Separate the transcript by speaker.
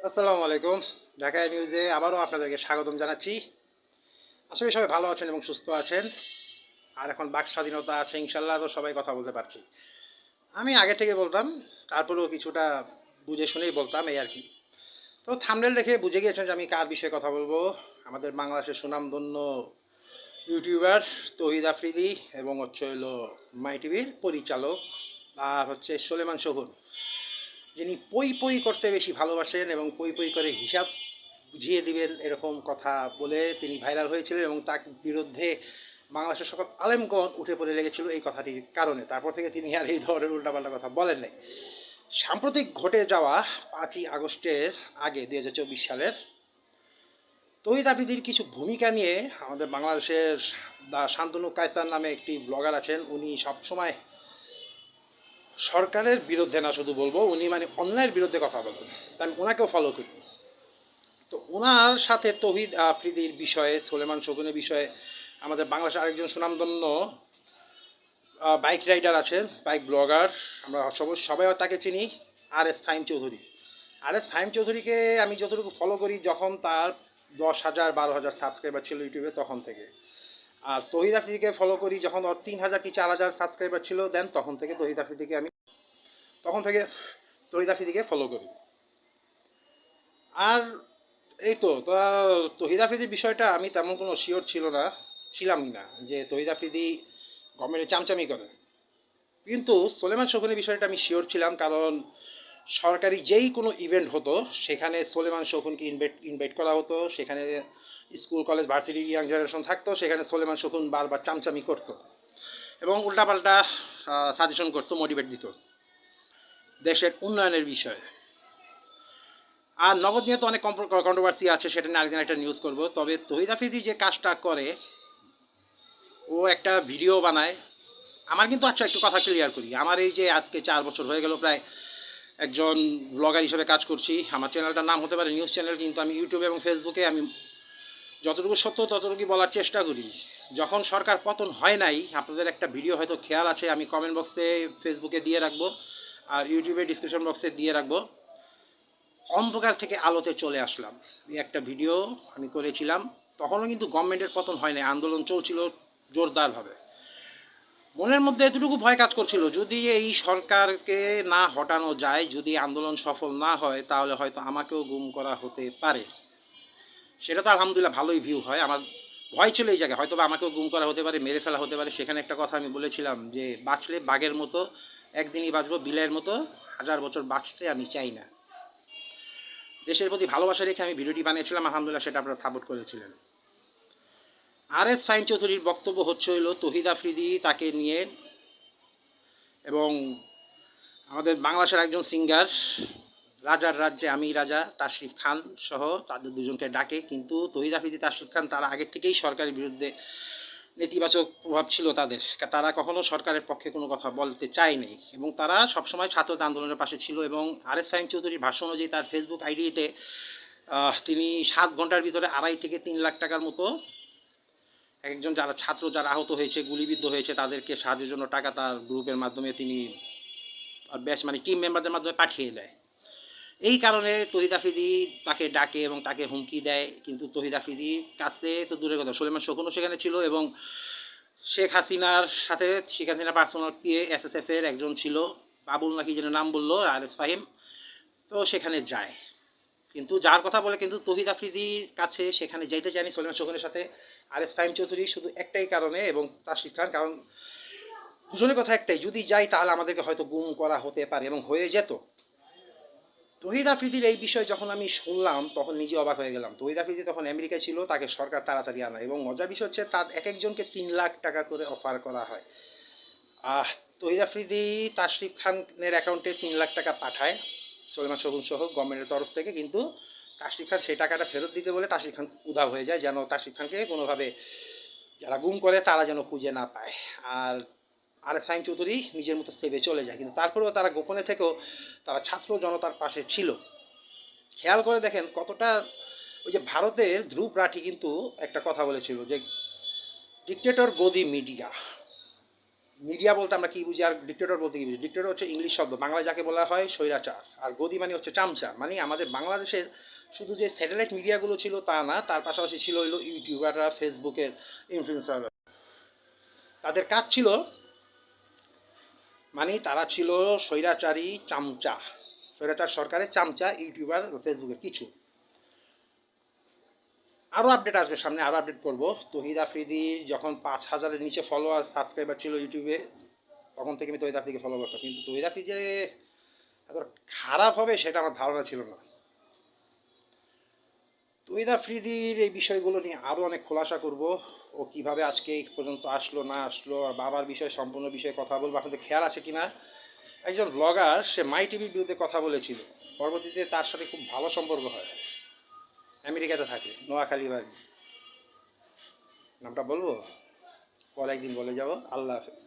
Speaker 1: আসসালামু আলাইকুম। ঢাকা নিউজে আবারও আপনাদেরকে স্বাগতম জানাচ্ছি। আশা করি সবাই ভালো আছেন এবং সুস্থ আছেন। আর এখন বাক স্বাধীনতা আছে ইনশাল্লাহ, তো সবাই কথা বলতে পারছি। আমি আগে থেকে বলতাম, তারপরেও কিছুটা বুঝে শুনেই বলতাম, এই আর কি। তো থাম্বনেল দেখে বুঝে গিয়েছেন যে আমি কার বিষয়ে কথা বলবো। আমাদের বাংলাদেশের সুনামধন্য ইউটিউবার তৌহিদ আফ্রিদি এবং হলো মাই টিভির পরিচালক আর সোলেমান শহুন, যিনি পই পই করতে বেশি ভালোবাসেন এবং পই পই করে হিসাব বুঝিয়ে দিবেন এরকম কথা বলে তিনি ভাইরাল হয়েছিলেন এবং তার বিরুদ্ধে বাংলাদেশের সকল আলেমগণ উঠে পড়ে লেগেছিল এই কথাটির কারণে। তারপর থেকে তিনি আর এই ধরনের উল্টাপাল্টা কথা বলেন নাই। সাম্প্রতিক ঘটে যাওয়া 5ই আগস্টের আগে 2024 সালের তৌহিদ আফ্রিদির কিছু ভূমিকা নিয়ে আমাদের বাংলাদেশের শান্তনু কায়সার নামে একটি ব্লগার আছেন। উনি সবসময় সরকারের বিরুদ্ধে না, শুধু বলবো উনি অন্যায়ের বিরুদ্ধে কথা বলেন। আমি ওনাকেও ফলো করি। তো ওনার সাথে তৌহিদ আফ্রিদির বিষয়ে, সোলেমান শগুনের বিষয়ে আমাদের বাংলাদেশের আরেকজন সুনামধন্য বাইক রাইডার আছেন, বাইক ব্লগার, আমরা সবাই তাকে চিনি, RS ফাহিম চৌধুরী। RS ফাহিম চৌধুরীকে আমি যতটুকু ফলো করি, যখন তার 10,000 12,000 সাবস্ক্রাইবার ছিল ইউটিউবে, তখন থেকে। আর তৌহিদ আফ্রিদিকে ফলো করি যখন ওর 3,000 কি 4,000 সাবস্ক্রাইবার ছিল, দেন তখন থেকে তৌহিদ আফ্রিদিকে ফলো করি। আর এই তো তহিদ আফ্রিদির বিষয়টা আমি তেমন কোনো শিওর ছিলামই না যে তহিদ আফ্রিদি গভর্নমেন্টে চামচামি করে। কিন্তু সোলেমান শকুনের বিষয়টা আমি শিওর ছিলাম, কারণ সরকারি যেই কোনো ইভেন্ট হতো সেখানে সোলেমান শকুনকে ইনভাইট করা হতো। সেখানে school college varsity young generation থাকতো, সেখানে সোলেমান শকুন বারবার চামচামি করতো এবং উল্টাপাল্টা সাজেশন করতো, মোটিভেট দিত দেশের উন্নয়নের বিষয়ে। আর নগদ নিয়ে তো অনেক কন্ট্রোভার্সি আছে, সেটা নিয়ে আরেকদিন একটা নিউজ করব। তবে তহিদ আফ্রিদি যে কাজটা করে, ও একটা ভিডিও বানায়। আমার কিন্তু, আচ্ছা একটু কথা ক্লিয়ার করি, আমার এই যে আজকে 4 বছর হয়ে গেল প্রায় একজন ব্লগার হিসেবে কাজ করছি। আমার চ্যানেলটার নাম হতে পারে নিউজ চ্যানেল, কিন্তু আমি ইউটিউবে এবং ফেসবুকে আমি যতটুকু সত্য ততটুকুই বলার চেষ্টা করি। যখন সরকার পতন হয় নাই, আপনাদের একটা ভিডিও হয়তো খেয়াল আছে, আমি কমেন্ট বক্সে ফেসবুকে দিয়ে রাখবো আর ইউটিউবে ডিসক্রিপশন বক্সে দিয়ে রাখবো। অন্ধকার থেকে আলোতে চলে আসলাম, এই একটা ভিডিও আমি করেছিলাম। তখনও কিন্তু গভর্নমেন্টের পতন হয় নাই, আন্দোলন চলছিল জোরদারভাবে। মনের মধ্যে এতটুকু ভয় কাজ করছিল, যদি এই সরকারকে না হটানো যায়, যদি আন্দোলন সফল না হয়, তাহলে হয়তো আমাকেও গুম করা হতে পারে। সেটা তো আলহামদুলিল্লাহ ভালোই ভিউ হয়। আমার ভয় ছিল এই জায়গায়, হয়তো আমাকেও গুম করা হতে পারে, মেরে ফেলা হতে পারে। সেখানে একটা কথা আমি বলেছিলাম যে বাঁচলে বাঘের মতো একদিনই বাঁচবো, বিলের মতো 1000 বছর বাঁচতে আমি চাই না। দেশের প্রতি ভালোবাসা রেখে আমি ভিডিওটি বানিয়েছিলাম, আলহামদুলিল্লাহ সেটা আপনারা সাপোর্ট করেছিলেন। RS ফাহিম চৌধুরীর বক্তব্য হলো তহিদ আফ্রিদি তাকে নিয়ে এবং আমাদের বাংলাদেশের একজন সিঙ্গার, রাজার রাজ্যে আমি রাজা, তাশরিফ খান সহ তাদের দুজনকে ডাকে। কিন্তু তহিদ আফ্রিদি, তাশরিফ খান তারা আগের থেকেই সরকারের বিরুদ্ধে নেতিবাচক প্রভাব ছিল তাদের। তারা কখনো সরকারের পক্ষে কোনো কথা বলতে চায়নি এবং তারা সবসময় ছাত্রদের আন্দোলনের পাশে ছিল। এবং RS ফাহিম চৌধুরীর ভাষ্য অনুযায়ী তার ফেসবুক আইডিতে তিনি 7 ঘন্টার ভিতরে 2.5 থেকে 3 লাখ টাকার মতো একজন যারা আহত হয়েছে, গুলিবিদ্ধ হয়েছে, তাদেরকে সাহায্যের জন্য টাকা তার গ্রুপের মাধ্যমে তিনি বেশ টিম মেম্বারদের মাধ্যমে পাঠিয়ে দেয়। এই কারণে তহিদ আফ্রিদি তাকে ডাকে এবং তাকে হুমকি দেয়। কিন্তু তহিদ আফ্রিদির কাছে তো দূরের কথা, সোলেমান শকুনও সেখানে ছিল এবং শেখ হাসিনার পার্সোনাল পিএ SSF এর একজন ছিল, বাবুল নাকি যেন নাম বললো, RS ফাহিম, তো সেখানে যায়। কিন্তু যার কথা বলে, কিন্তু তহিদ আফ্রিদির কাছে সেখানে যাইতে চায়নি সোলেমান শকুনের সাথে RS ফাহিম চৌধুরী, শুধু একটাই কারণে, এবং তাশরিফ খান, কারণ দুজনের কথা একটাই, যদি যাই তাহলে আমাদেরকে হয়তো গুম করা হতে পারে, এবং হয়ে যেত। তহিদ আফ্রিদির এই বিষয়ে যখন আমি শুনলাম, তখন নিজে অবাক হয়ে গেলাম। তহিদ আফ্রিদি তখন আমেরিকায় ছিল, তাকে সরকার তাড়াতাড়ি আনা, এবং মজার বিষয় হচ্ছে তার এক একজনকে 3 লাখ টাকা করে অফার করা হয়। তহিদ আফ্রিদি তাশরিফ খানের অ্যাকাউন্টে 3 লাখ টাকা পাঠায় সোলেমান শগুন সহ গভর্নমেন্টের তরফ থেকে। কিন্তু তাশরিফ খান সেই টাকাটা ফেরত দিতে বলে তাশরিফ খান উধাও হয়ে যায়, যেন তাশরিফ খানকে কোনোভাবে যারা গুম করে তারা যেন খুঁজে না পায়। আর RS ফাহিম চৌধুরী নিজের মতো সেভে চলে যায়। কিন্তু তারপরেও তারা গোপনে থেকেও তারা ছাত্র জনতার পাশে ছিল। খেয়াল করে দেখেন কতটা, ওই যে ভারতের ধ্রুব রাঠি কিন্তু একটা কথা বলেছিল যে ডিক্টেটর গদি মিডিয়া, মিডিয়া বলতে আমরা কি বুঝি আর ডিক্টেটর বলতে কি বুঝি? ডিক্টেটর হচ্ছে ইংলিশ শব্দ, বাংলায় যাকে বলা হয় স্বৈরাচার। আর গদি মানে হচ্ছে চামচা। মানে আমাদের বাংলাদেশের শুধু যে স্যাটেলাইট মিডিয়াগুলো ছিল তা না, তার পাশাপাশি ছিল হইলো ইউটিউবাররা, ফেসবুকের ইনফ্লুয়েন্সাররা। তাদের কাজ ছিল, মানে তারা ছিল স্বৈরাচারী চামচা, স্বৈরাচার সরকারের চামচা, ইউটিউবার, ফেসবুকের কিছু। আরও আপডেট আসবে সামনে, আরও আপডেট করবো। তহিদ আফ্রিদির যখন 5,000-এর নিচে ফলোয়ার সাবস্ক্রাইবার ছিল ইউটিউবে, তখন থেকে আমি তহিদ আফ্রিদিকে ফলো করতাম। কিন্তু তহিদ আফ্রিদি যে এত খারাপ হবে সেটা আমার ধারণা ছিল না। তহিদ আফ্রিদির এই বিষয়গুলো নিয়ে আরও অনেক খোলাসা করব। ও কিভাবে আজকে এই পর্যন্ত আসলো না আসলো, আর বাবার বিষয়ে সম্পূর্ণ বিষয়ে কথা বলবো। আপনাদের খেয়াল আছে কিনা, একজন ব্লগার সে মাই টিভির বিরুদ্ধে কথা বলেছিল, পরবর্তীতে তার সাথে খুব ভালো সম্পর্ক হয়, আমেরিকাতে থাকে, নোয়াখালী বাড়ি। নামটা বলবো? পরে একদিন বলে যাব। আল্লাহ হাফেজ।